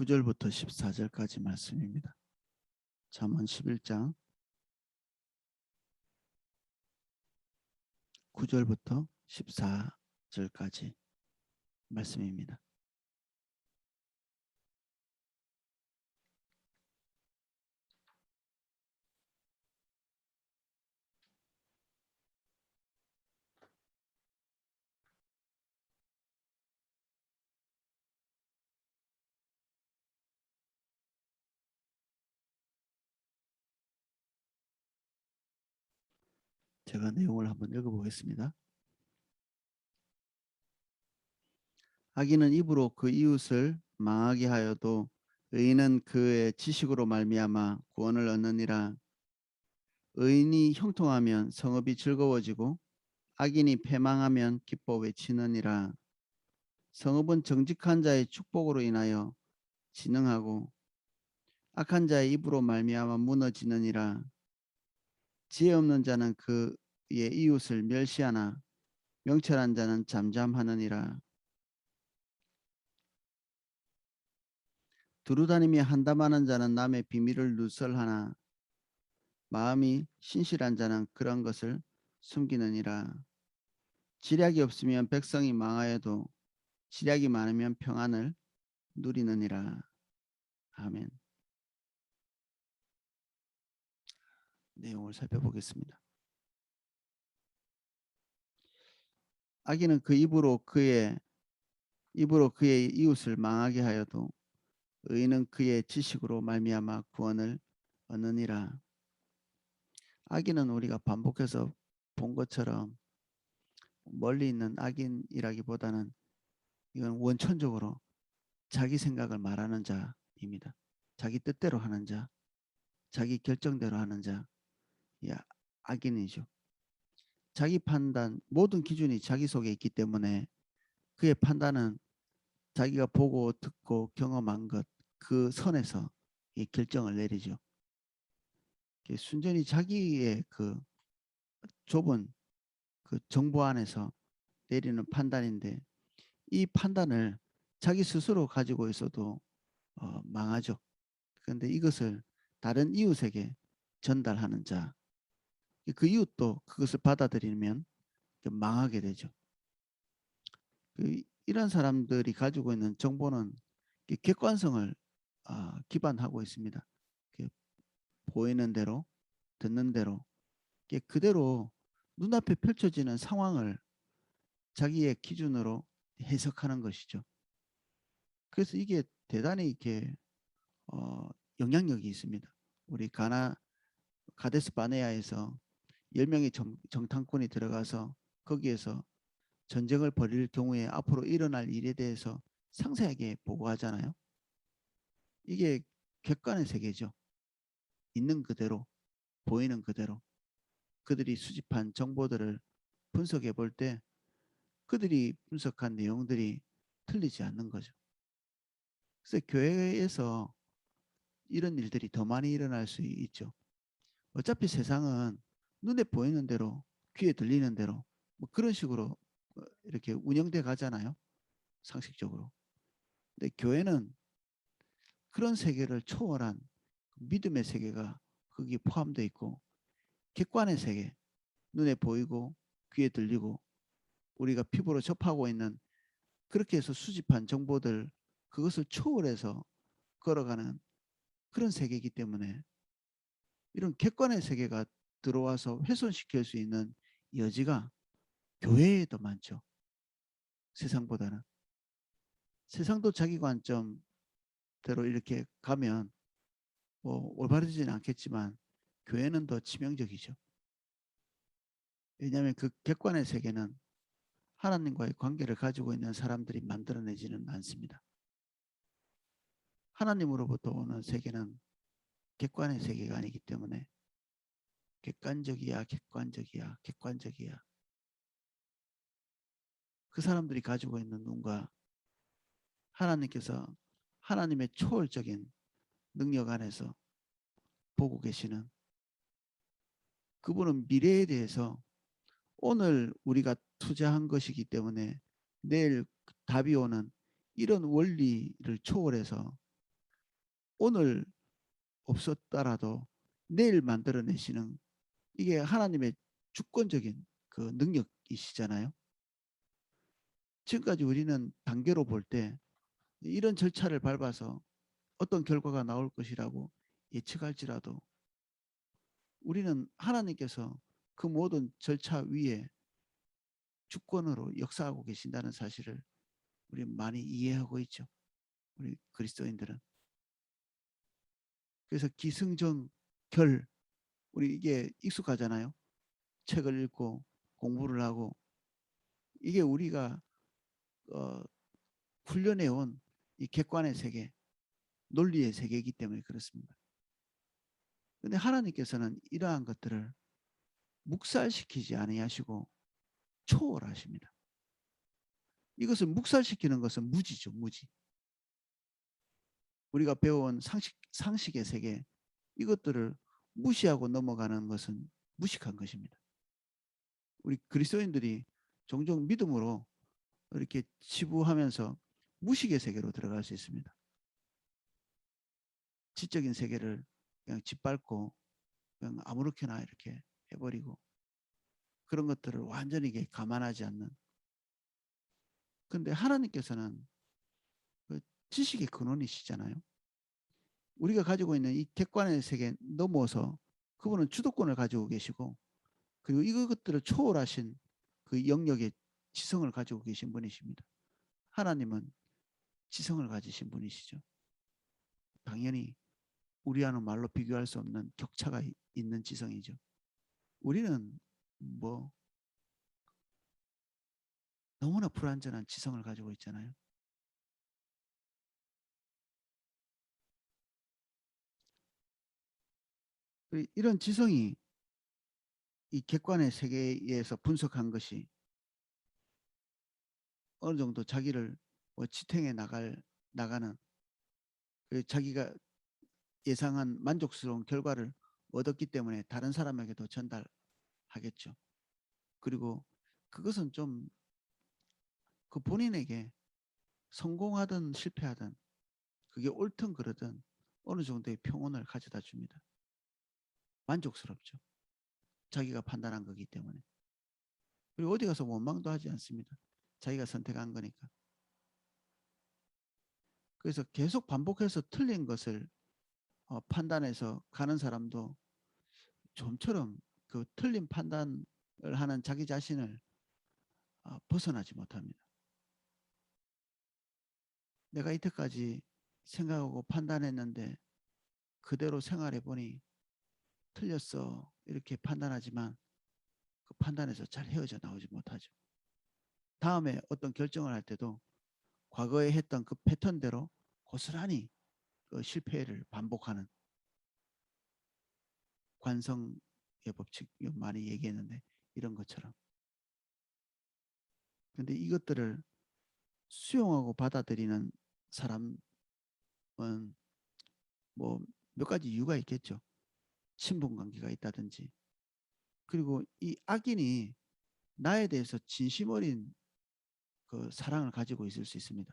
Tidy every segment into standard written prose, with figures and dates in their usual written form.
9절부터 14절까지 말씀입니다. 잠언 11장 9절부터 14절까지 말씀입니다. 제가 내용을 한번 읽어보겠습니다. 악인은 입으로 그 이웃을 망하게 하여도 의인은 그의 지식으로 말미암아 구원을 얻느니라. 의인이 형통하면 성읍이 즐거워지고 악인이 패망하면 기뻐 외치느니라. 성읍은 정직한 자의 축복으로 인하여 진흥하고 악한 자의 입으로 말미암아 무너지느니라. 지혜 없는 자는 그의 이웃을 멸시하나 명철한 자는 잠잠하느니라. 두루다니며 한담하는 자는 남의 비밀을 누설하나 마음이 신실한 자는 그런 것을 숨기느니라. 지략이 없으면 백성이 망하여도 지략이 많으면 평안을 누리느니라. 아멘. 내용을 살펴보겠습니다. 악인은 그 입으로 그의 이웃을 망하게 하여도 의인은 그의 지식으로 말미암아 구원을 얻느니라. 악인은 우리가 반복해서 본 것처럼 멀리 있는 악인이라기보다는 이건 원천적으로 자기 생각을 말하는 자입니다. 자기 뜻대로 하는 자, 자기 결정대로 하는 자, 악인이죠. 자기 판단, 모든 기준이 자기 속에 있기 때문에 그의 판단은 자기가 보고 듣고 경험한 것, 그 선에서 이 결정을 내리죠. 순전히 자기의 그 좁은 그 정보 안에서 내리는 판단인데 이 판단을 자기 스스로 가지고 있어도 망하죠. 그런데 이것을 다른 이웃에게 전달하는 자, 그 이웃도 그것을 받아들이면 망하게 되죠. 이런 사람들이 가지고 있는 정보는 객관성을 기반하고 있습니다. 보이는 대로, 듣는 대로, 그대로 눈앞에 펼쳐지는 상황을 자기의 기준으로 해석하는 것이죠. 그래서 이게 대단히 이렇게 영향력이 있습니다. 우리 가데스 바네아에서 10명의 정탐꾼이 들어가서 거기에서 전쟁을 벌일 경우에 앞으로 일어날 일에 대해서 상세하게 보고하잖아요. 이게 객관의 세계죠. 있는 그대로, 보이는 그대로 그들이 수집한 정보들을 분석해 볼 때 그들이 분석한 내용들이 틀리지 않는 거죠. 그래서 교회에서 이런 일들이 더 많이 일어날 수 있죠. 어차피 세상은 눈에 보이는 대로, 귀에 들리는 대로 뭐 그런 식으로 이렇게 운영돼 가잖아요. 상식적으로. 근데 교회는 그런 세계를 초월한 믿음의 세계가 거기에 포함되어 있고 객관의 세계, 눈에 보이고 귀에 들리고 우리가 피부로 접하고 있는 그렇게 해서 수집한 정보들 그것을 초월해서 걸어가는 그런 세계이기 때문에 이런 객관의 세계가 들어와서 훼손시킬 수 있는 여지가 교회에 더 많죠. 세상보다는. 세상도 자기 관점대로 이렇게 가면 뭐 올바르지는 않겠지만 교회는 더 치명적이죠. 왜냐하면 그 객관의 세계는 하나님과의 관계를 가지고 있는 사람들이 만들어내지는 않습니다. 하나님으로부터 오는 세계는 객관의 세계가 아니기 때문에 객관적이야 그 사람들이 가지고 있는 눈과 하나님께서 하나님의 초월적인 능력 안에서 보고 계시는 그분은 미래에 대해서 오늘 우리가 투자한 것이기 때문에 내일 답이 오는 이런 원리를 초월해서 오늘 없었더라도 내일 만들어내시는, 이게 하나님의 주권적인 그 능력이시잖아요. 지금까지 우리는 단계로 볼 때 이런 절차를 밟아서 어떤 결과가 나올 것이라고 예측할지라도, 우리는 하나님께서 그 모든 절차 위에 주권으로 역사하고 계신다는 사실을 우리 많이 이해하고 있죠. 우리 그리스도인들은. 그래서 기승전결, 우리 이게 익숙하잖아요. 책을 읽고 공부를 하고, 이게 우리가 훈련해온 이 객관의 세계, 논리의 세계이기 때문에 그렇습니다. 그런데 하나님께서는 이러한 것들을 묵살시키지 아니하시고 초월하십니다. 이것을 묵살시키는 것은 무지죠, 무지. 우리가 배워온 상식의 세계, 이것들을 무시하고 넘어가는 것은 무식한 것입니다. 우리 그리스도인들이 종종 믿음으로 이렇게 치부하면서 무식의 세계로 들어갈 수 있습니다. 지적인 세계를 그냥 짓밟고 그냥 아무렇게나 이렇게 해버리고, 그런 것들을 완전히 감안하지 않는. 그런데 하나님께서는 그 지식의 근원이시잖아요. 우리가 가지고 있는 이 객관의 세계 넘어서 그분은 주도권을 가지고 계시고, 그리고 이것들을 초월하신 그 영역의 지성을 가지고 계신 분이십니다. 하나님은 지성을 가지신 분이시죠. 당연히 우리와는 말로 비교할 수 없는 격차가 있는 지성이죠. 우리는 뭐 너무나 불완전한 지성을 가지고 있잖아요. 이런 지성이 이 객관의 세계에서 분석한 것이 어느 정도 자기를 지탱해 나가는, 자기가 예상한 만족스러운 결과를 얻었기 때문에 다른 사람에게도 전달하겠죠. 그리고 그것은 좀 그 본인에게 성공하든 실패하든, 그게 옳든 그르든 어느 정도의 평온을 가져다 줍니다. 만족스럽죠. 자기가 판단한 거기 때문에. 그리고 어디 가서 원망도 하지 않습니다. 자기가 선택한 거니까. 그래서 계속 반복해서 틀린 것을 판단해서 가는 사람도 좀처럼 그 틀린 판단을 하는 자기 자신을 벗어나지 못합니다. 내가 이때까지 생각하고 판단했는데 그대로 생활해 보니 틀렸어, 이렇게 판단하지만 그 판단에서 잘 헤어져 나오지 못하죠. 다음에 어떤 결정을 할 때도 과거에 했던 그 패턴대로 고스란히 그 실패를 반복하는, 관성의 법칙 많이 얘기했는데 이런 것처럼. 근데 이것들을 수용하고 받아들이는 사람은 뭐 몇 가지 이유가 있겠죠. 친분 관계가 있다든지, 그리고 이 악인이 나에 대해서 진심 어린 그 사랑을 가지고 있을 수 있습니다.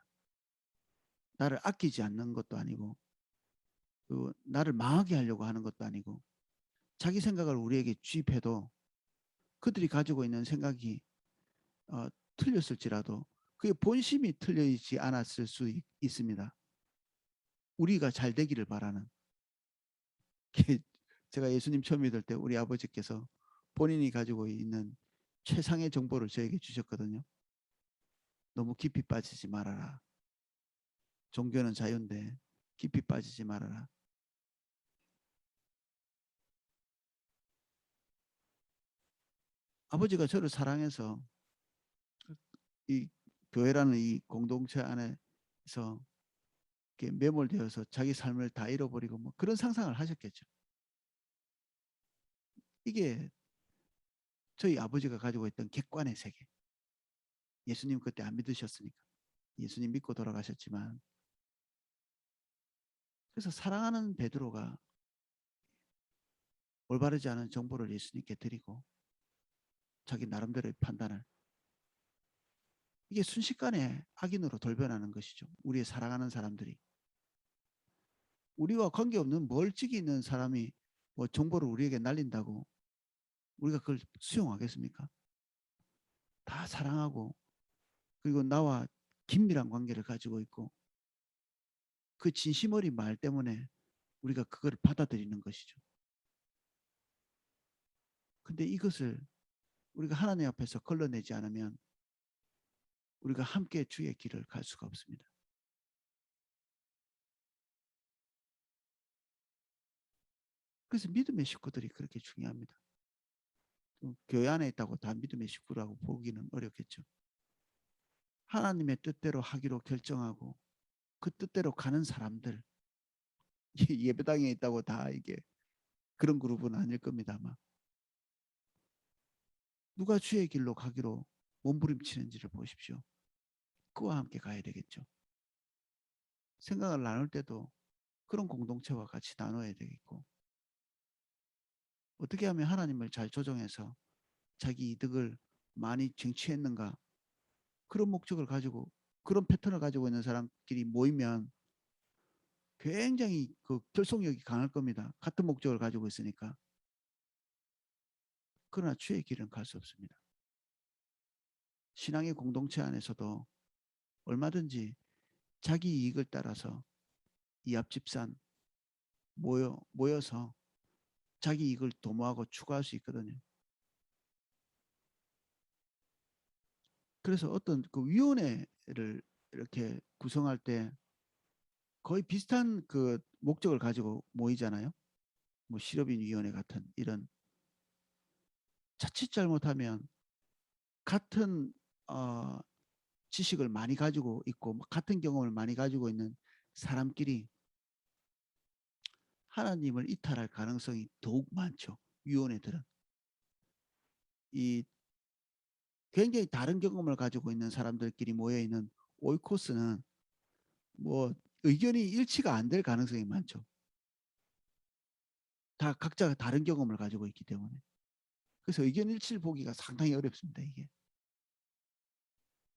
나를 아끼지 않는 것도 아니고, 그 나를 망하게 하려고 하는 것도 아니고, 자기 생각을 우리에게 주입해도 그들이 가지고 있는 생각이 틀렸을지라도 그게 본심이 틀려있지 않았을 수 있습니다. 우리가 잘 되기를 바라는. 제가 예수님 처음 믿을 때 우리 아버지께서 본인이 가지고 있는 최상의 정보를 저에게 주셨거든요. 너무 깊이 빠지지 말아라. 종교는 자유인데 깊이 빠지지 말아라. 아버지가 저를 사랑해서 이 교회라는 이 공동체 안에서 이렇게 매몰되어서 자기 삶을 다 잃어버리고 뭐 그런 상상을 하셨겠죠. 이게 저희 아버지가 가지고 있던 객관의 세계. 예수님 그때 안 믿으셨으니까. 예수님 믿고 돌아가셨지만, 그래서 사랑하는 베드로가 올바르지 않은 정보를 예수님께 드리고 자기 나름대로의 판단을, 이게 순식간에 악인으로 돌변하는 것이죠. 우리의 사랑하는 사람들이. 우리와 관계없는 멀찍이 있는 사람이 뭐 정보를 우리에게 날린다고 우리가 그걸 수용하겠습니까? 다 사랑하고 그리고 나와 긴밀한 관계를 가지고 있고 그 진심 어린 말 때문에 우리가 그걸 받아들이는 것이죠. 근데 이것을 우리가 하나님 앞에서 걸러내지 않으면 우리가 함께 주의 길을 갈 수가 없습니다. 그래서 믿음의 식구들이 그렇게 중요합니다. 교회 안에 있다고 다 믿음의 식구라고 보기는 어렵겠죠. 하나님의 뜻대로 하기로 결정하고 그 뜻대로 가는 사람들 예배당에 있다고 다 이게 그런 그룹은 아닐 겁니다. 아마 누가 주의 길로 가기로 몸부림치는지를 보십시오. 그와 함께 가야 되겠죠. 생각을 나눌 때도 그런 공동체와 같이 나눠야 되겠고 어떻게 하면 하나님을 잘 조정해서 자기 이득을 많이 쟁취했는가 그런 목적을 가지고 그런 패턴을 가지고 있는 사람끼리 모이면 굉장히 그 결속력이 강할 겁니다. 같은 목적을 가지고 있으니까. 그러나 주의 길은 갈 수 없습니다. 신앙의 공동체 안에서도 얼마든지 자기 이익을 따라서 이 앞집산 모여서 자기 이익을 도모하고 추구할 수 있거든요. 그래서 어떤 그 위원회를 이렇게 구성할 때 거의 비슷한 그 목적을 가지고 모이잖아요. 뭐 실업인위원회 같은 이런 자칫 잘못하면 같은 지식을 많이 가지고 있고 같은 경험을 많이 가지고 있는 사람끼리 하나님을 이탈할 가능성이 더욱 많죠. 위원회들은 이 굉장히 다른 경험을 가지고 있는 사람들끼리 모여 있는 오이코스는 뭐 의견이 일치가 안 될 가능성이 많죠. 다 각자 다른 경험을 가지고 있기 때문에. 그래서 의견 일치를 보기가 상당히 어렵습니다, 이게.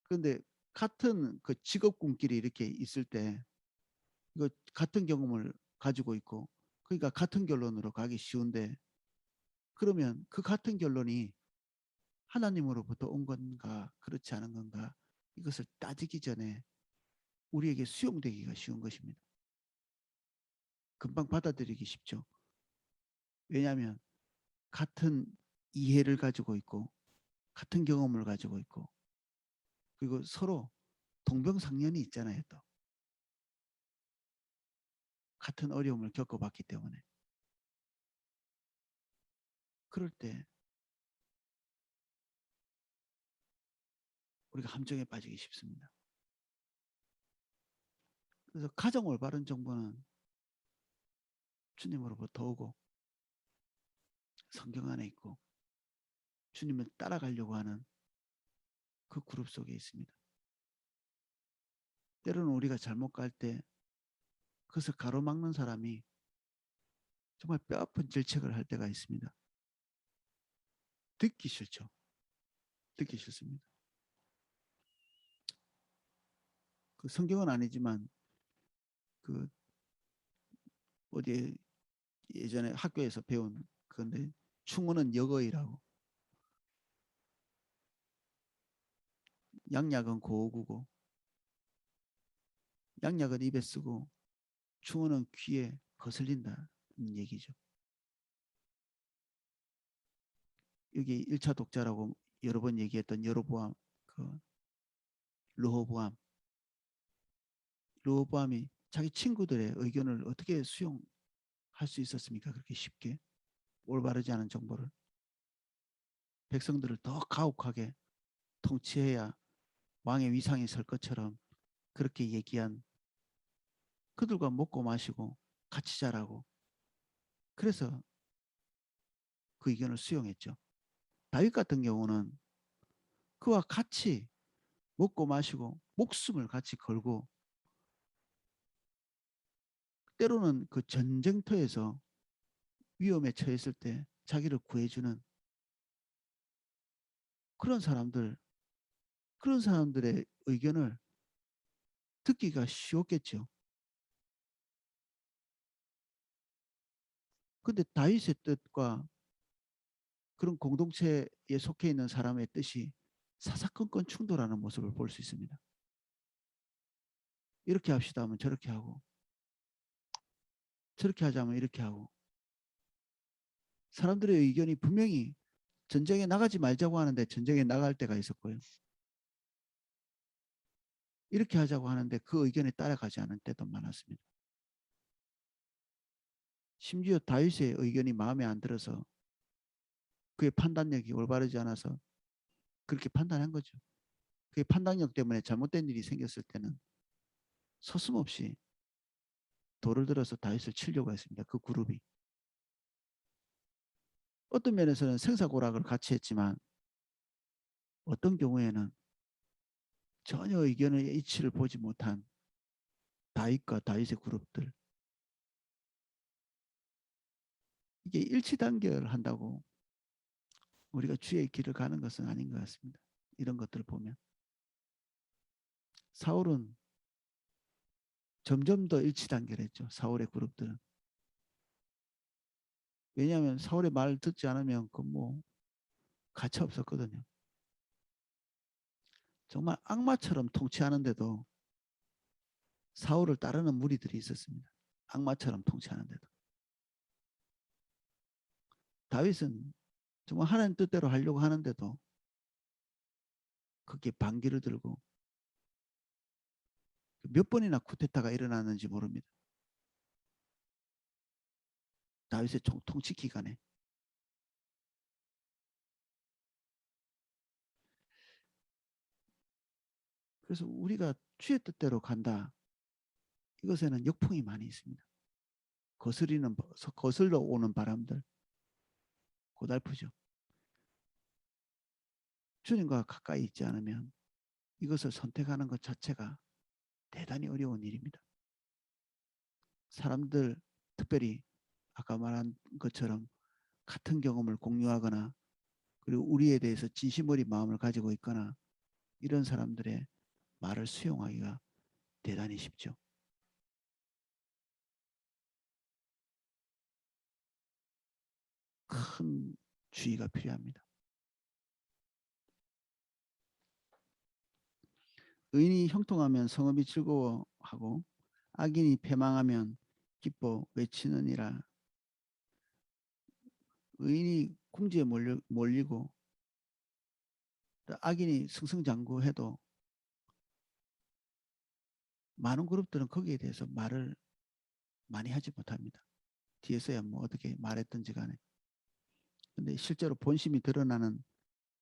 그런데 같은 그 직업군끼리 이렇게 있을 때 이거 같은 경험을 가지고 있고 그러니까 같은 결론으로 가기 쉬운데 그러면 그 같은 결론이 하나님으로부터 온 건가 그렇지 않은 건가 이것을 따지기 전에 우리에게 수용되기가 쉬운 것입니다. 금방 받아들이기 쉽죠. 왜냐하면 같은 이해를 가지고 있고 같은 경험을 가지고 있고 그리고 서로 동병상련이 있잖아요. 또 같은 어려움을 겪어봤기 때문에 그럴 때 우리가 함정에 빠지기 쉽습니다. 그래서 가장 올바른 정보는 주님으로부터 오고 성경 안에 있고 주님을 따라가려고 하는 그 그룹 속에 있습니다. 때로는 우리가 잘못 갈 때 그것을 가로막는 사람이 정말 뼈아픈 질책을 할 때가 있습니다. 듣기 싫죠. 듣기 싫습니다. 그 성경은 아니지만 그 어디에 예전에 학교에서 배운 그런데 충어는 역어이라고 양약은 고우고 양약은 입에 쓰고 충어는 귀에 거슬린다는 얘기죠. 여기 1차 독자라고 여러 번 얘기했던 여로보암 그 르호보암 르호보암이 자기 친구들의 의견을 어떻게 수용할 수 있었습니까? 그렇게 쉽게 올바르지 않은 정보를 백성들을 더 가혹하게 통치해야 왕의 위상이 설 것처럼 그렇게 얘기한 그들과 먹고 마시고 같이 자라고 그래서 그 의견을 수용했죠. 다윗 같은 경우는 그와 같이 먹고 마시고 목숨을 같이 걸고 때로는 그 전쟁터에서 위험에 처했을 때 자기를 구해주는 그런 사람들 그런 사람들의 의견을 듣기가 쉬웠겠죠. 근데 다윗의 뜻과 그런 공동체에 속해 있는 사람의 뜻이 사사건건 충돌하는 모습을 볼 수 있습니다. 이렇게 합시다 하면 저렇게 하고, 저렇게 하자면 이렇게 하고, 사람들의 의견이 분명히 전쟁에 나가지 말자고 하는데 전쟁에 나갈 때가 있었고요. 이렇게 하자고 하는데 그 의견에 따라가지 않은 때도 많았습니다. 심지어 다윗의 의견이 마음에 안 들어서 그의 판단력이 올바르지 않아서 그렇게 판단한 거죠. 그의 판단력 때문에 잘못된 일이 생겼을 때는 서슴없이 돌을 들어서 다윗을 치려고 했습니다. 그 그룹이. 어떤 면에서는 생사고락을 같이 했지만 어떤 경우에는 전혀 의견의 이치를 보지 못한 다윗과 다윗의 그룹들, 이게 일치단결한다고 우리가 주의 길을 가는 것은 아닌 것 같습니다. 이런 것들을 보면 사울은 점점 더 일치단결했죠. 사울의 그룹들은. 왜냐하면 사울의 말을 듣지 않으면 그 뭐 가치 없었거든요. 정말 악마처럼 통치하는데도 사울을 따르는 무리들이 있었습니다. 악마처럼 통치하는데도. 다윗은 정말 하나님 뜻대로 하려고 하는데도 그게 반기를 들고 몇 번이나 쿠데타가 일어났는지 모릅니다. 다윗의 통치 기간에. 그래서 우리가 주의 뜻대로 간다. 이것에는 역풍이 많이 있습니다. 거슬러 오는 바람들 고달프죠. 주님과 가까이 있지 않으면 이것을 선택하는 것 자체가 대단히 어려운 일입니다. 사람들, 특별히 아까 말한 것처럼 같은 경험을 공유하거나 그리고 우리에 대해서 진심 어린 마음을 가지고 있거나 이런 사람들의 말을 수용하기가 대단히 쉽죠. 큰 주의가 필요합니다. 의인이 형통하면 성읍이 즐거워하고 악인이 패망하면 기뻐 외치느니라. 의인이 궁지에 몰리고 악인이 승승장구해도 많은 그룹들은 거기에 대해서 말을 많이 하지 못합니다. 뒤에서야 뭐 어떻게 말했든지 간에. 근데 실제로 본심이 드러나는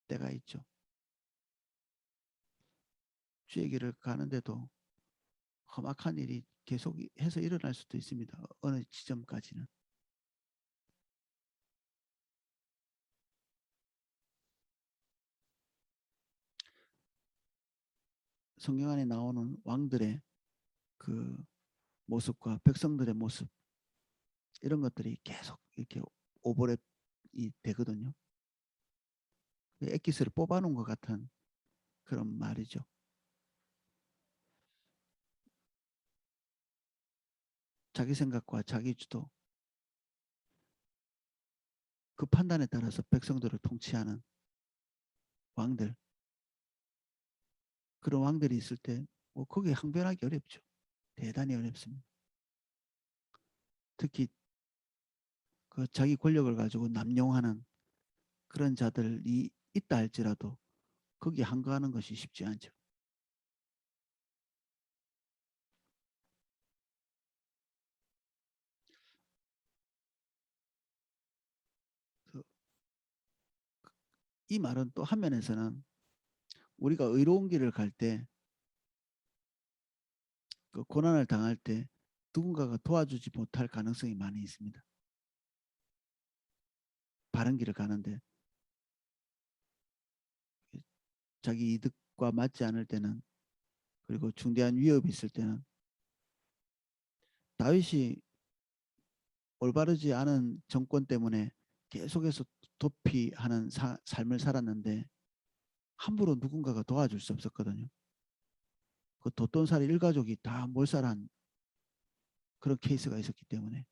때가 있죠. 주의 길을 가는데도 험악한 일이 계속해서 일어날 수도 있습니다. 어느 지점까지는. 성경 안에 나오는 왕들의 그 모습과 백성들의 모습 이런 것들이 계속 이렇게 오버랩이 되거든요. 엑기스를 뽑아놓은 것 같은 그런 말이죠. 자기 생각과 자기 주도 그 판단에 따라서 백성들을 통치하는 왕들 그런 왕들이 있을 때 뭐 거기에 항변하기 어렵죠. 대단히 어렵습니다. 특히 그 자기 권력을 가지고 남용하는 그런 자들이 있다 할지라도 거기에 항거하는 것이 쉽지 않죠. 이 말은 또 한면에서는 우리가 의로운 길을 갈 때 그 고난을 당할 때 누군가가 도와주지 못할 가능성이 많이 있습니다. 바른 길을 가는데 자기 이득과 맞지 않을 때는 그리고 중대한 위협이 있을 때는 다윗이 올바르지 않은 정권 때문에 계속해서 도피하는 삶을 살았는데 함부로 누군가가 도와줄 수 없었거든요. 그 돛돈살이 일가족이 다 몰살한 그런 케이스가 있었기 때문에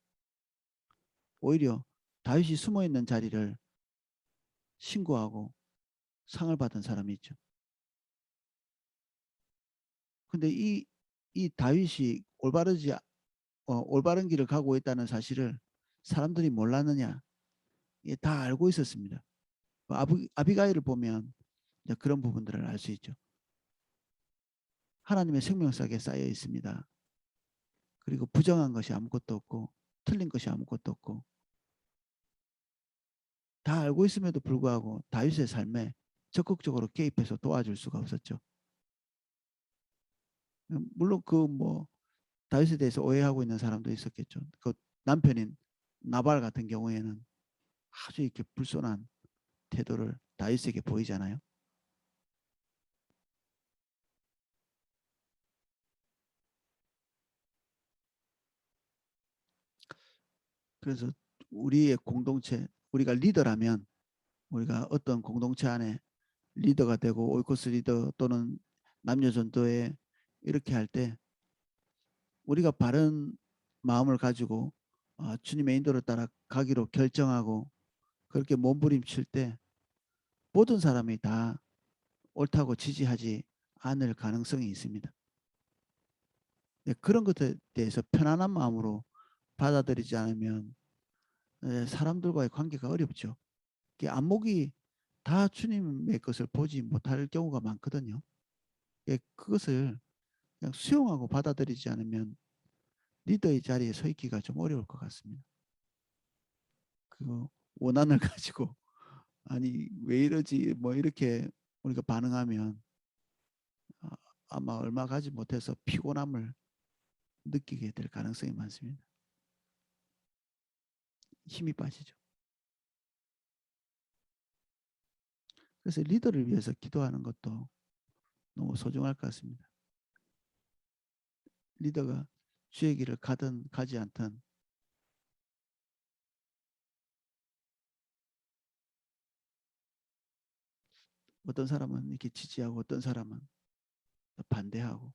오히려 다윗이 숨어 있는 자리를 신고하고 상을 받은 사람이 있죠. 근데 이 다윗이 올바른 길을 가고 있다는 사실을 사람들이 몰랐느냐? 예, 다 알고 있었습니다. 아비가일을 보면 이제 그런 부분들을 알 수 있죠. 하나님의 생명사에 쌓여 있습니다. 그리고 부정한 것이 아무것도 없고 틀린 것이 아무것도 없고 다 알고 있음에도 불구하고 다윗의 삶에 적극적으로 개입해서 도와줄 수가 없었죠. 물론 그 뭐 다윗에 대해서 오해하고 있는 사람도 있었겠죠. 그 남편인 나발 같은 경우에는 아주 이렇게 불손한 태도를 다윗에게 보이잖아요. 그래서 우리의 공동체, 우리가 리더라면 우리가 어떤 공동체 안에 리더가 되고 오이코스 리더 또는 남녀 전도에 이렇게 할 때 우리가 바른 마음을 가지고 주님의 인도를 따라 가기로 결정하고 그렇게 몸부림칠 때 모든 사람이 다 옳다고 지지하지 않을 가능성이 있습니다. 네, 그런 것에 대해서 편안한 마음으로 받아들이지 않으면 사람들과의 관계가 어렵죠. 안목이 다 주님의 것을 보지 못할 경우가 많거든요. 그것을 그냥 수용하고 받아들이지 않으면 리더의 자리에 서 있기가 좀 어려울 것 같습니다. 그 원한을 가지고 아니 왜 이러지 뭐 이렇게 우리가 반응하면 아마 얼마 가지 못해서 피곤함을 느끼게 될 가능성이 많습니다. 힘이 빠지죠. 그래서 리더를 위해서 기도하는 것도 너무 소중할 것 같습니다. 리더가 주의 길을 가든 가지 않든 어떤 사람은 이렇게 지지하고 어떤 사람은 반대하고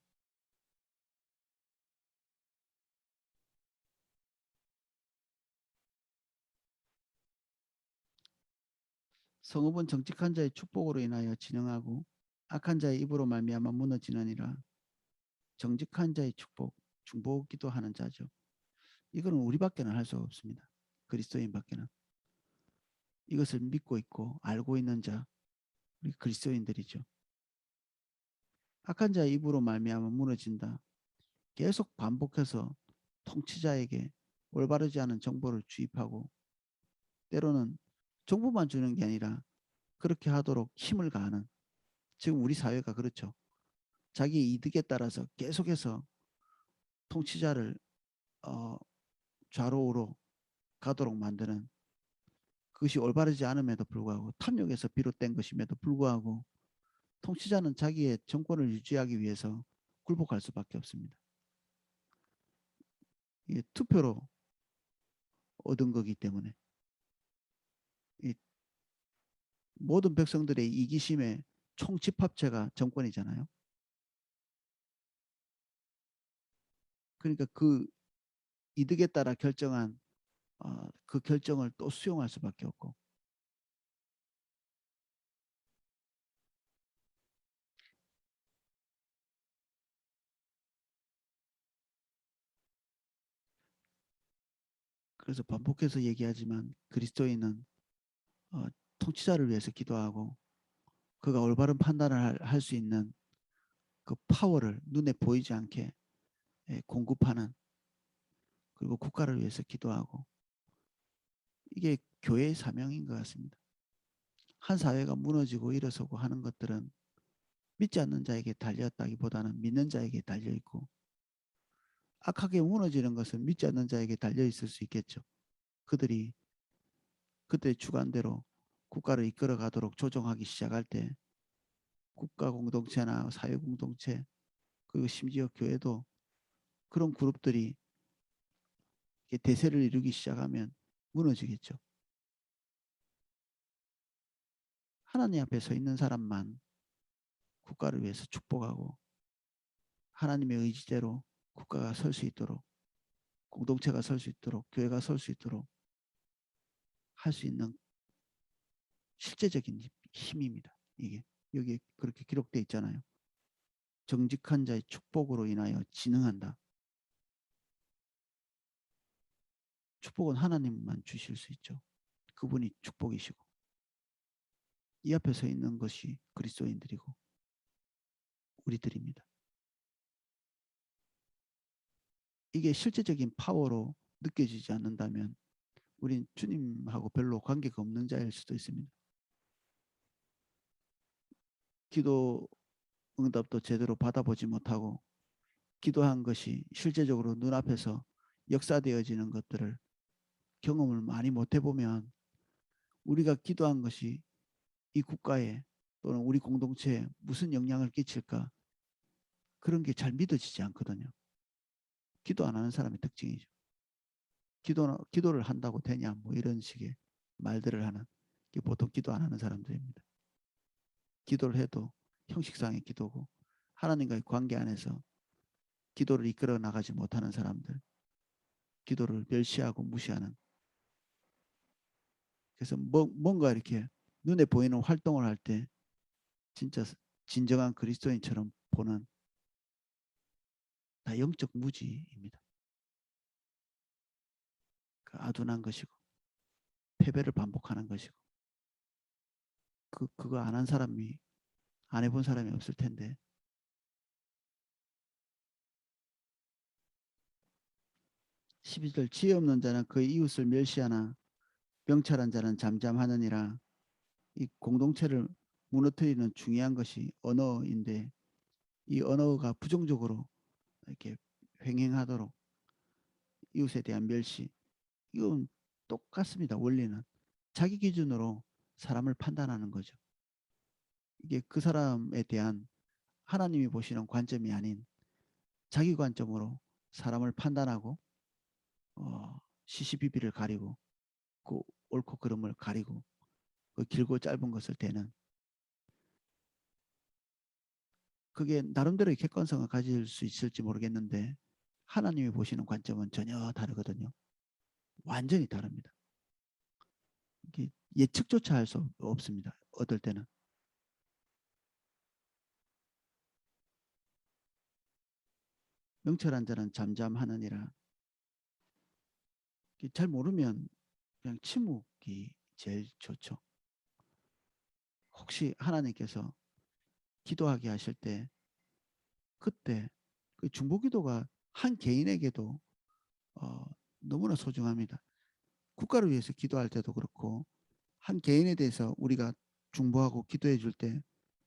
성읍은 정직한 자의 축복으로 인하여 진흥하고 악한 자의 입으로 말미암아 무너지느니라. 정직한 자의 축복, 중보기도 하는 자죠. 이거는 우리밖에는 할 수가 없습니다. 그리스도인밖에는. 이것을 믿고 있고 알고 있는 자, 우리 그리스도인들이죠. 악한 자의 입으로 말미암아 무너진다. 계속 반복해서 통치자에게 올바르지 않은 정보를 주입하고 때로는 정보만 주는 게 아니라 그렇게 하도록 힘을 가하는 지금 우리 사회가 그렇죠. 자기 이득에 따라서 계속해서 통치자를 어, 좌로우로 가도록 만드는 그것이 올바르지 않음에도 불구하고 탐욕에서 비롯된 것임에도 불구하고 통치자는 자기의 정권을 유지하기 위해서 굴복할 수밖에 없습니다. 이게 투표로 얻은 거기 때문에 이 모든 백성들의 이기심의 총집합체가 정권이잖아요. 그러니까 그 이득에 따라 결정한 그 결정을 또 수용할 수밖에 없고 그래서 반복해서 얘기하지만 그리스도인은 어, 통치자를 위해서 기도하고 그가 올바른 판단을 할 수 있는 그 파워를 눈에 보이지 않게 공급하는 그리고 국가를 위해서 기도하고 이게 교회의 사명인 것 같습니다. 한 사회가 무너지고 일어서고 하는 것들은 믿지 않는 자에게 달렸다기보다는 믿는 자에게 달려 있고 악하게 무너지는 것은 믿지 않는 자에게 달려 있을 수 있겠죠. 그들이 그때 주관대로 국가를 이끌어 가도록 조정하기 시작할 때 국가 공동체나 사회 공동체 그리고 심지어 교회도 그런 그룹들이 대세를 이루기 시작하면 무너지겠죠. 하나님 앞에 서 있는 사람만 국가를 위해서 축복하고 하나님의 의지대로 국가가 설 수 있도록 공동체가 설 수 있도록 교회가 설 수 있도록 할 수 있는 실제적인 힘입니다. 이게 여기에 그렇게 기록되어 있잖아요. 정직한 자의 축복으로 인하여 진흥한다. 축복은 하나님만 주실 수 있죠. 그분이 축복이시고 이 앞에 서 있는 것이 그리스도인들이고 우리들입니다. 이게 실제적인 파워로 느껴지지 않는다면 우린 주님하고 별로 관계가 없는 자일 수도 있습니다. 기도 응답도 제대로 받아보지 못하고 기도한 것이 실제적으로 눈앞에서 역사되어지는 것들을 경험을 많이 못 해보면 우리가 기도한 것이 이 국가에 또는 우리 공동체에 무슨 영향을 끼칠까 그런 게 잘 믿어지지 않거든요. 기도 안 하는 사람의 특징이죠. 기도를 한다고 되냐 뭐 이런 식의 말들을 하는 게 보통 기도 안 하는 사람들입니다. 기도를 해도 형식상의 기도고 하나님과의 관계 안에서 기도를 이끌어 나가지 못하는 사람들, 기도를 멸시하고 무시하는. 그래서 뭔가 이렇게 눈에 보이는 활동을 할 때 진짜 진정한 그리스도인처럼 보는 다 영적 무지입니다. 그 아둔한 것이고 패배를 반복하는 것이고 그거 안 한 사람이 안 해본 사람이 없을 텐데 12절 지혜 없는 자는 그의 이웃을 멸시하나 명철한 자는 잠잠하느니라. 이 공동체를 무너뜨리는 중요한 것이 언어인데 이 언어가 부정적으로 이렇게 횡행하도록 이웃에 대한 멸시 이건 똑같습니다. 원리는 자기 기준으로 사람을 판단하는 거죠. 이게 그 사람에 대한 하나님이 보시는 관점이 아닌 자기 관점으로 사람을 판단하고 시시비비를 가리고 그 옳고 그름을 가리고 그 길고 짧은 것을 대는 그게 나름대로의 객관성을 가질 수 있을지 모르겠는데 하나님이 보시는 관점은 전혀 다르거든요. 완전히 다릅니다. 이게 예측조차 할 수 없습니다. 어떨 때는. 명철한 자는 잠잠하느니라. 잘 모르면 그냥 침묵이 제일 좋죠. 혹시 하나님께서 기도하게 하실 때 그때 그 중보기도가 한 개인에게도 어, 너무나 소중합니다. 국가를 위해서 기도할 때도 그렇고 한 개인에 대해서 우리가 중보하고 기도해 줄 때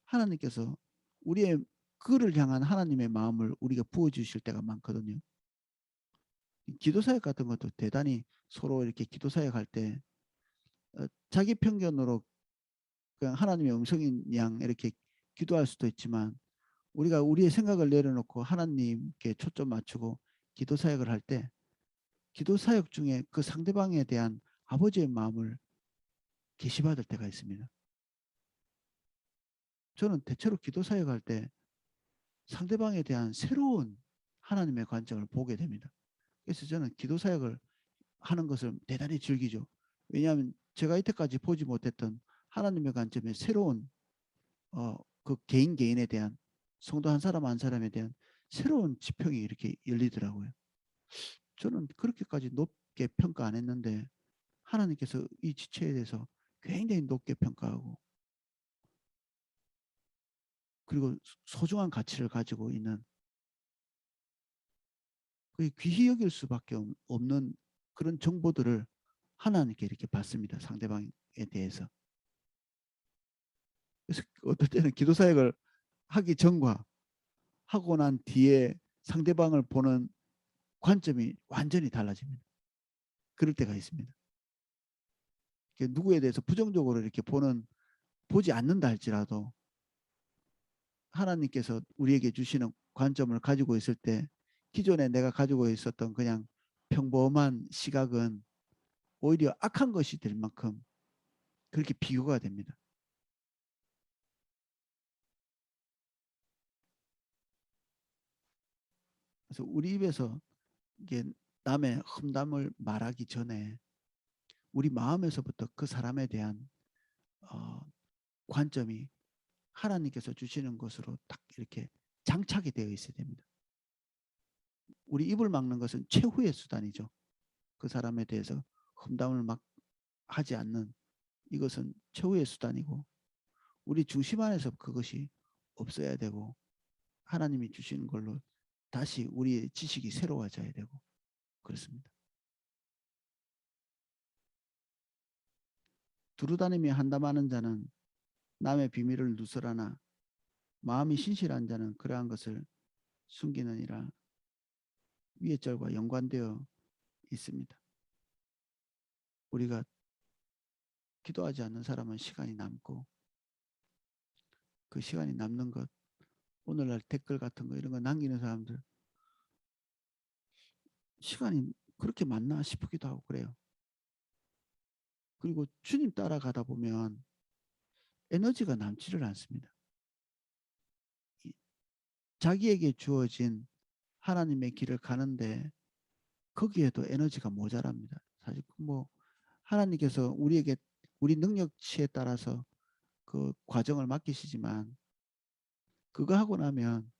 하나님께서 우리의 그를 향한 하나님의 마음을 우리가 부어주실 때가 많거든요. 기도사역 같은 것도 대단히 서로 이렇게 기도사역할 때 자기 편견으로 그냥 하나님의 음성인 양 이렇게 기도할 수도 있지만 우리가 우리의 생각을 내려놓고 하나님께 초점 맞추고 기도사역을 할 때 기도사역 중에 그 상대방에 대한 아버지의 마음을 계시받을 때가 있습니다. 저는 대체로 기도사역할 때 상대방에 대한 새로운 하나님의 관점을 보게 됩니다. 그래서 저는 기도사역을 하는 것을 대단히 즐기죠. 왜냐하면 제가 이때까지 보지 못했던 하나님의 관점의 새로운 그 개인에 대한 성도 한 사람 한 사람에 대한 새로운 지평이 이렇게 열리더라고요. 저는 그렇게까지 높게 평가 안 했는데 하나님께서 이 지체에 대해서 굉장히 높게 평가하고 그리고 소중한 가치를 가지고 있는 귀히 여길 수밖에 없는 그런 정보들을 하나님께 이렇게 받습니다. 상대방에 대해서. 그래서 어떨 때는 기도 사역을 하기 전과 하고 난 뒤에 상대방을 보는 관점이 완전히 달라집니다. 그럴 때가 있습니다. 누구에 대해서 부정적으로 이렇게 보지 않는다 할지라도 하나님께서 우리에게 주시는 관점을 가지고 있을 때 기존에 내가 가지고 있었던 그냥 평범한 시각은 오히려 악한 것이 될 만큼 그렇게 비교가 됩니다. 그래서 우리 입에서 이게 남의 험담을 말하기 전에 우리 마음에서부터 그 사람에 대한 어, 관점이 하나님께서 주시는 것으로 딱 이렇게 장착이 되어 있어야 됩니다. 우리 입을 막는 것은 최후의 수단이죠. 그 사람에 대해서 험담을 막 하지 않는 이것은 최후의 수단이고 우리 중심 안에서 그것이 없어야 되고 하나님이 주시는 걸로 다시 우리의 지식이 새로워져야 되고 그렇습니다. 두루다니며 한담하는 자는 남의 비밀을 누설하나 마음이 신실한 자는 그러한 것을 숨기느니라. 위의 절과 연관되어 있습니다. 우리가 기도하지 않는 사람은 시간이 남고 그 시간이 남는 것 오늘날 댓글 같은 거 이런 거 남기는 사람들 시간이 그렇게 많나 싶기도 하고 그래요. 그리고 주님 따라가다 보면 에너지가 남지를 않습니다. 자기에게 주어진 하나님의 길을 가는데 거기에도 에너지가 모자랍니다. 사실 뭐 하나님께서 우리에게 우리 능력치에 따라서 그 과정을 맡기시지만 그거 하고 나면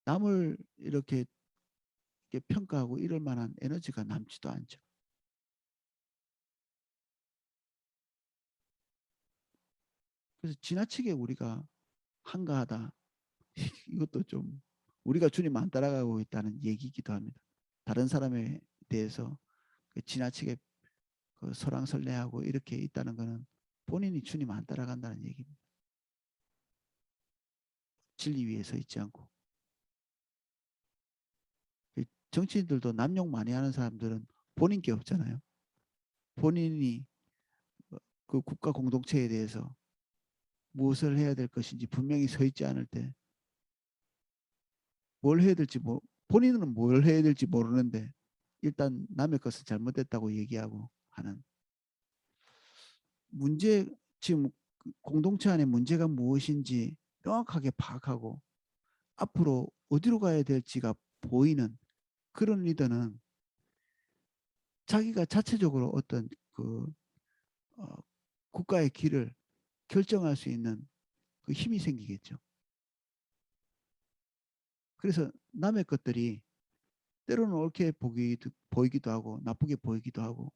남을 이렇게 평가하고 이럴 만한 에너지가 남지도 않죠. 그래서 지나치게 우리가 한가하다. 이것도 좀 우리가 주님 안 따라가고 있다는 얘기이기도 합니다. 다른 사람에 대해서 지나치게 설왕설래하고 이렇게 있다는 것은 본인이 주님 안 따라간다는 얘기입니다. 진리 위에 서 있지 않고. 정치인들도 남용 많이 하는 사람들은 본인 게 없잖아요. 본인이 그 국가 공동체에 대해서 무엇을 해야 될 것인지 분명히 서 있지 않을 때 뭘 해야 될지 본인은 뭘 해야 될지 모르는데 일단 남의 것을 잘못됐다고 얘기하고 하는 문제 지금 공동체 안에 문제가 무엇인지 명확하게 파악하고 앞으로 어디로 가야 될지가 보이는 그런 리더는 자기가 자체적으로 어떤 어, 국가의 길을 결정할 수 있는 그 힘이 생기겠죠. 그래서 남의 것들이 때로는 옳게 보이기도 하고 나쁘게 보이기도 하고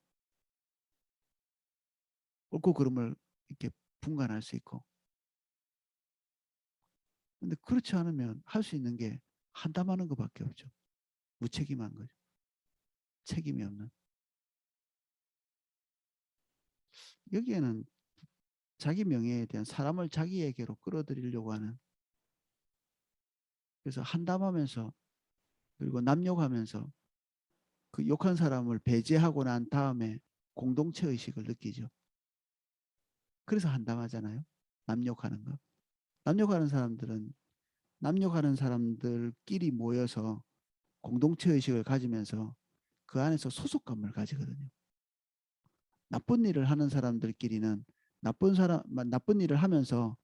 옳고 그름을 이렇게 분간할 수 있고 근데 그렇지 않으면 할 수 있는 게 한담하는 것밖에 없죠. 무책임한 거죠. 책임이 없는. 여기에는 자기 명예에 대한 사람을 자기에게로 끌어들이려고 하는 그래서 한담하면서 그리고 남욕하면서 그 욕한 사람을 배제하고 난 다음에 공동체 의식을 느끼죠. 그래서 한담하잖아요. 남욕하는 거. 남욕하는 사람들은 남욕하는 사람들끼리 모여서 공동체 의식을 가지면서 그 안에서 소속감을 가지거든요. 나쁜 일을 하는 사람들끼리는 나쁜 일을 하면서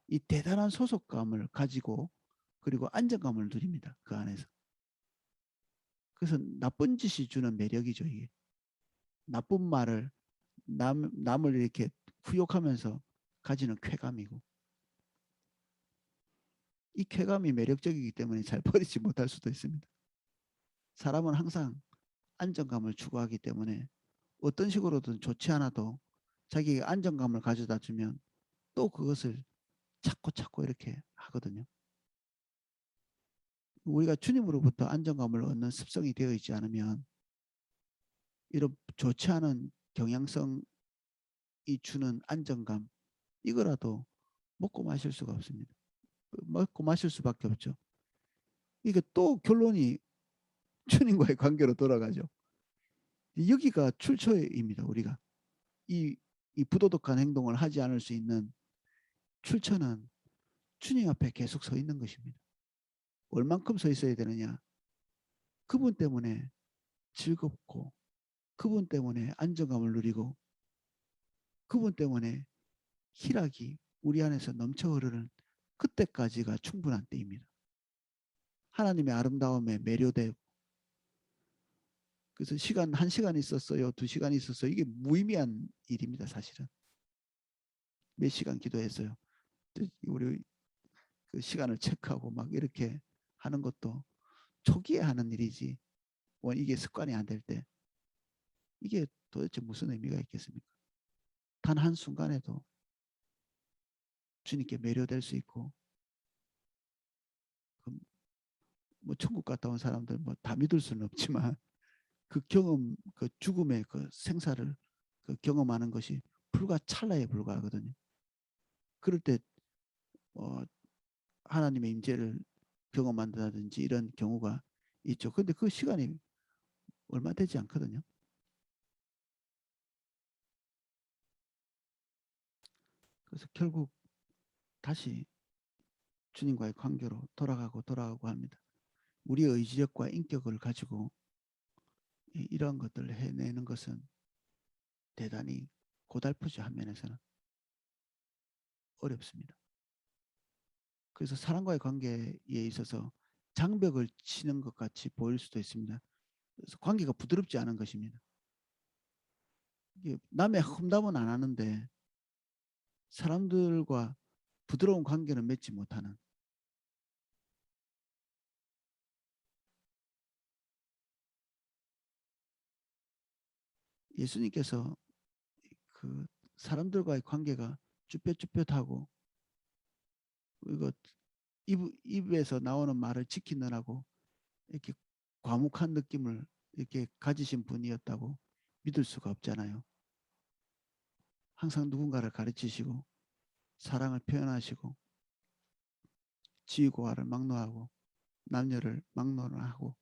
이 대단한 소속감을 가지고 그리고 안정감을 누립니다. 그 안에서. 그래서 나쁜 짓이 주는 매력이죠. 이게. 나쁜 말을 남을 이렇게 후욕하면서 가지는 쾌감이고 이 쾌감이 매력적이기 때문에 잘 버리지 못할 수도 있습니다. 사람은 항상 안정감을 추구하기 때문에 어떤 식으로든 좋지 않아도 자기에게 안정감을 가져다 주면 또 그것을 찾고 이렇게 하거든요. 우리가 주님으로부터 안정감을 얻는 습성이 되어 있지 않으면 이런 좋지 않은 경향성이 주는 안정감 이거라도 먹고 마실 수가 없습니다. 먹고 마실 수밖에 없죠. 이게 또 결론이 주님과의 관계로 돌아가죠. 여기가 출처입니다. 우리가 이 부도덕한 행동을 하지 않을 수 있는 출처는 주님 앞에 계속 서 있는 것입니다. 얼만큼 서 있어야 되느냐? 그분 때문에 즐겁고 그분 때문에 안정감을 누리고 그분 때문에 희락이 우리 안에서 넘쳐 흐르는 그때까지가 충분한 때입니다. 하나님의 아름다움에 매료되고 그래서 시간 1시간 있었어요, 2시간 있었어요. 이게 무의미한 일입니다. 사실은 몇 시간 기도했어요. 우리 그 시간을 체크하고 막 이렇게 하는 것도 초기에 하는 일이지. 이게 습관이 안 될 때 이게 도대체 무슨 의미가 있겠습니까? 단 한순간에도 주님께 매료될 수 있고, 뭐 천국 갔다 온 사람들 뭐 다 믿을 수는 없지만 그 경험, 그 죽음의 그 생사를 그 경험하는 것이 불과 찰나에 불과하거든요. 그럴 때 하나님의 임재를 경험한다든지 이런 경우가 있죠. 근데 그 시간이 얼마 되지 않거든요. 그래서 결국 다시 주님과의 관계로 돌아가고 합니다. 우리의 의지력과 인격을 가지고 이러한 것들을 해내는 것은 대단히 고달프죠. 한면에서는 어렵습니다. 그래서 사람과의 관계에 있어서 장벽을 치는 것 같이 보일 수도 있습니다. 그래서 관계가 부드럽지 않은 것입니다. 남의 험담은 안 하는데 사람들과 부드러운 관계는 맺지 못하는, 예수님께서 그 사람들과의 관계가 쭈뼛쭈뼛하고 이거 입에서 나오는 말을 지키느라고 이렇게 과묵한 느낌을 이렇게 가지신 분이었다고 믿을 수가 없잖아요. 항상 누군가를 가르치시고 사랑을 표현하시고 지위고하를 막론하고 남녀를 막론하고,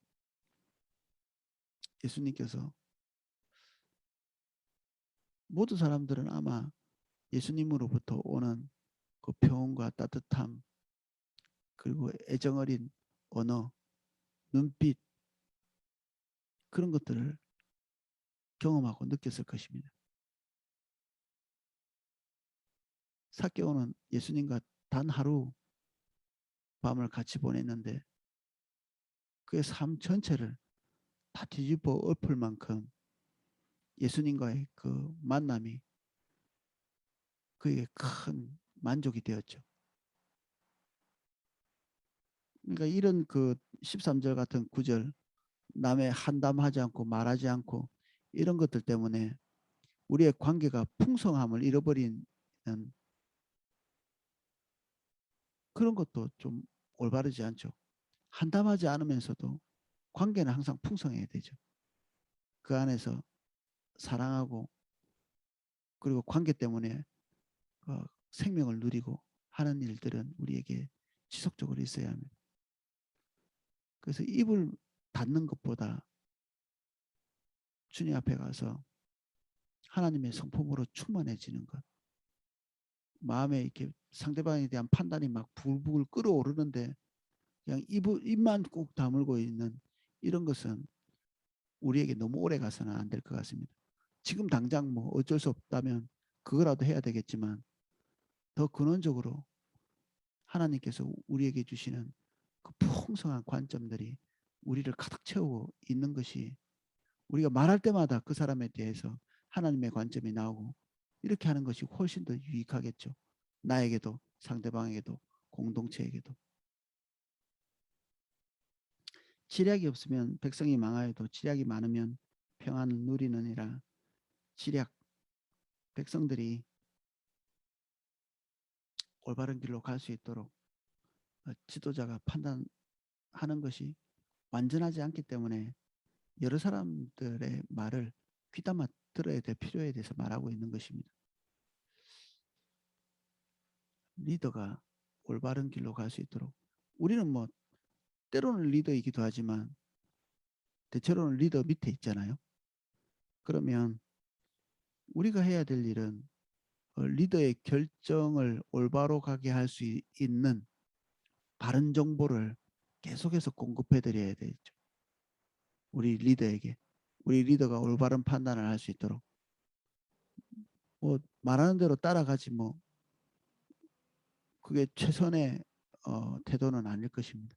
예수님께서 모든 사람들은 아마 예수님으로부터 오는 그 평온과 따뜻함, 그리고 애정어린 언어, 눈빛, 그런 것들을 경험하고 느꼈을 것입니다. 삭개오는 예수님과 단 하루 밤을 같이 보냈는데 그의 삶 전체를 다 뒤집어 엎을 만큼 예수님과의 그 만남이 그에게 큰 만족이 되었죠. 그러니까 이런 그 13절 같은 구절, 남의 한담하지 않고 말하지 않고 이런 것들 때문에 우리의 관계가 풍성함을 잃어버리는 그런 것도 좀 올바르지 않죠. 한담하지 않으면서도 관계는 항상 풍성해야 되죠. 그 안에서 사랑하고, 그리고 관계 때문에 생명을 누리고 하는 일들은 우리에게 지속적으로 있어야 합니다. 그래서 입을 닫는 것보다 주님 앞에 가서 하나님의 성품으로 충만해지는 것, 마음에 이렇게 상대방에 대한 판단이 막 부글부글 끓어오르는데 그냥 입만 꾹 다물고 있는 이런 것은 우리에게 너무 오래 가서는 안 될 것 같습니다. 지금 당장 뭐 어쩔 수 없다면 그거라도 해야 되겠지만 더 근원적으로 하나님께서 우리에게 주시는 그 풍성한 관점들이 우리를 가득 채우고 있는 것이, 우리가 말할 때마다 그 사람에 대해서 하나님의 관점이 나오고 이렇게 하는 것이 훨씬 더 유익하겠죠. 나에게도 상대방에게도 공동체에게도. 지략이 없으면 백성이 망하여도 지략이 많으면 평안을 누리느니라. 지략, 백성들이 올바른 길로 갈 수 있도록 지도자가 판단하는 것이 완전하지 않기 때문에 여러 사람들의 말을 귀담아 들어야 될 필요에 대해서 말하고 있는 것입니다. 리더가 올바른 길로 갈 수 있도록, 우리는 뭐 때로는 리더이기도 하지만 대체로는 리더 밑에 있잖아요. 그러면 우리가 해야 될 일은 리더의 결정을 올바로 가게 할 수 있는 바른 정보를 계속해서 공급해 드려야 되죠. 우리 리더에게. 우리 리더가 올바른 판단을 할 수 있도록. 뭐 말하는 대로 따라가지 뭐 그게 최선의 태도는 아닐 것입니다.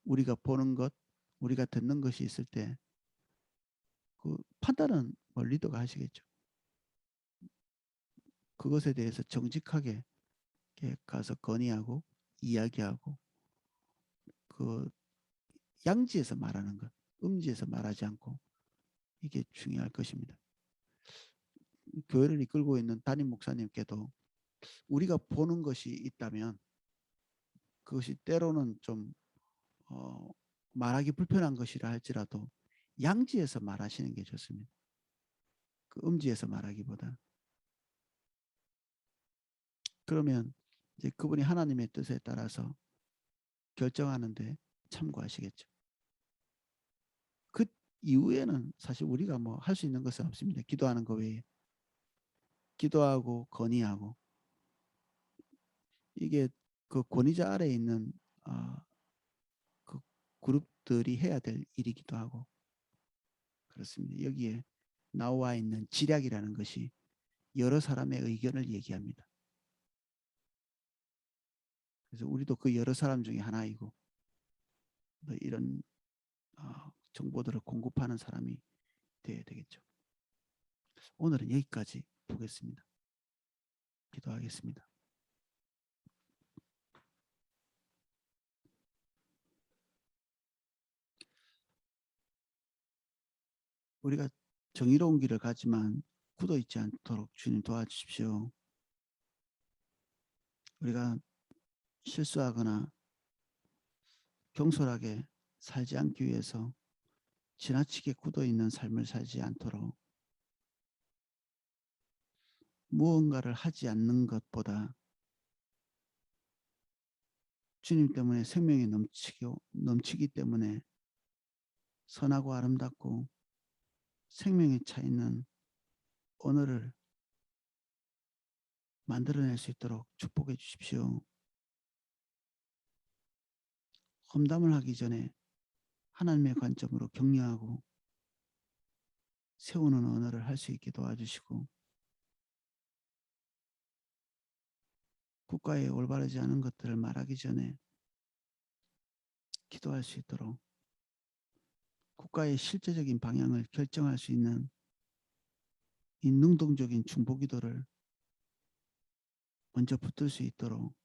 우리가 보는 것, 우리가 듣는 것이 있을 때 그 판단은 뭐 리더가 하시겠죠. 그것에 대해서 정직하게 가서 건의하고 이야기하고 그 양지에서 말하는 것, 음지에서 말하지 않고 이게 중요할 것입니다. 교회를 이끌고 있는 담임 목사님께도 우리가 보는 것이 있다면 그것이 때로는 좀 말하기 불편한 것이라 할지라도 양지에서 말하시는 게 좋습니다. 그 음지에서 말하기보다. 그러면 이제 그분이 하나님의 뜻에 따라서 결정하는데 참고하시겠죠. 그 이후에는 사실 우리가 뭐 할 수 있는 것은 없습니다. 기도하는 것 외에. 기도하고 건의하고 이게 그 권위자 아래에 있는 그 그룹들이 해야 될 일이기도 하고 그렇습니다. 여기에 나와 있는 지략이라는 것이 여러 사람의 의견을 얘기합니다. 그래서 우리도 그 여러 사람 중에 하나이고 이런 정보들을 공급하는 사람이 되어야 되겠죠. 오늘은 여기까지 보겠습니다. 기도하겠습니다. 우리가 정의로운 길을 가지만 굳어 있지 않도록 주님 도와주십시오. 우리가 실수하거나 경솔하게 살지 않기 위해서 지나치게 굳어 있는 삶을 살지 않도록 무언가를 하지 않는 것보다 주님 때문에 생명이 넘치기 때문에 선하고 아름답고 생명이 차 있는 언어를 만들어낼 수 있도록 축복해 주십시오. 험담을 하기 전에 하나님의 관점으로 격려하고 세우는 언어를 할 수 있게 도와주시고 국가에 올바르지 않은 것들을 말하기 전에 기도할 수 있도록 국가의 실제적인 방향을 결정할 수 있는 이 능동적인 중보기도를 먼저 붙들 수 있도록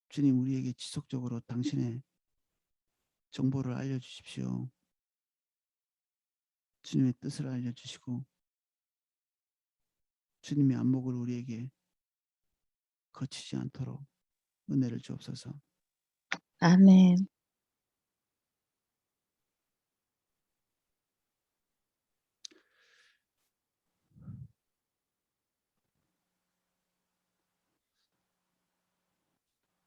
주님 우리에게 지속적으로 당신의 정보를 알려주십시오. 주님의 뜻을 알려주시고 주님의 안목을 우리에게 거치지 않도록 은혜를 주옵소서. 아멘.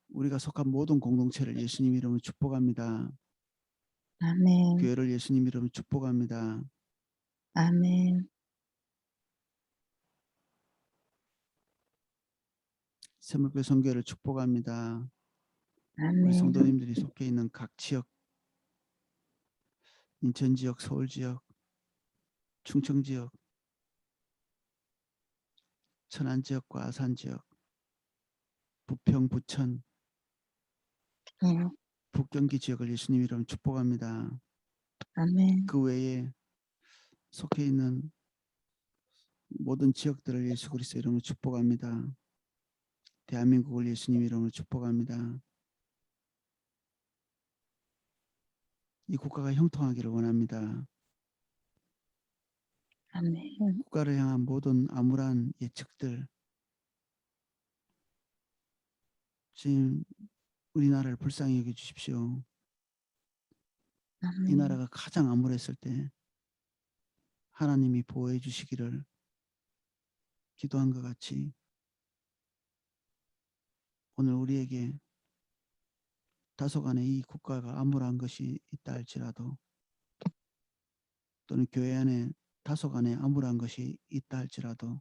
우리가 속한 모든 공동체를 예수님 이름으로 축복합니다. 아멘. 교회를 예수님 이름으로 축복합니다. 아멘. 새물교 선교회를 축복합니다. 우리 아멘. 성도님들이 속해 있는 각 지역, 인천 지역, 서울 지역, 충청 지역, 천안 지역과 아산 지역, 부평, 부천, 북경기 지역을 예수님 이름으로 축복합니다. 아멘. 그 외에 속해 있는 모든 지역들을 예수 그리스도 이름으로 축복합니다. 대한민국을 예수님 이름으로 축복합니다. 이 국가가 형통하기를 원합니다. 아멘. 국가를 향한 모든 암울한 예측들, 지금 우리나라를 불쌍히 여겨 주십시오. 이 아멘. 나라가 가장 암울했을 때 하나님이 보호해 주시기를 기도한 것 같이 오늘 우리에게 다소간에 이 국가가 암울한 것이 있다 할지라도 또는 교회 안에 다소간에 암울한 것이 있다 할지라도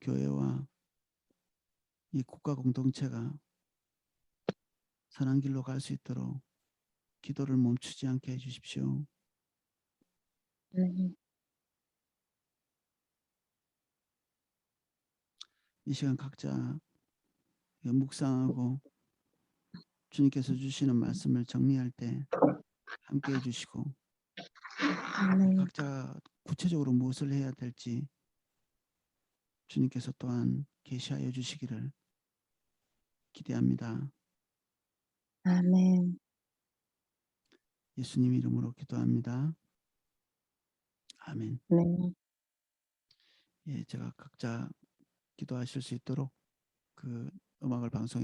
교회와 이 국가 공동체가 선한 길로 갈 수 있도록 기도를 멈추지 않게 해주십시오. 이 시간 각자 묵상하고 주님께서 주시는 말씀을 정리할 때 함께 해 주시고 아멘. 각자 구체적으로 무엇을 해야 될지 주님께서 또한 계시하여 주시기를 기대합니다. 아멘. 예수님 이름으로 기도합니다. 아멘. 네. 예, 제가 각자 기도하실 수 있도록 그 음악을 방송해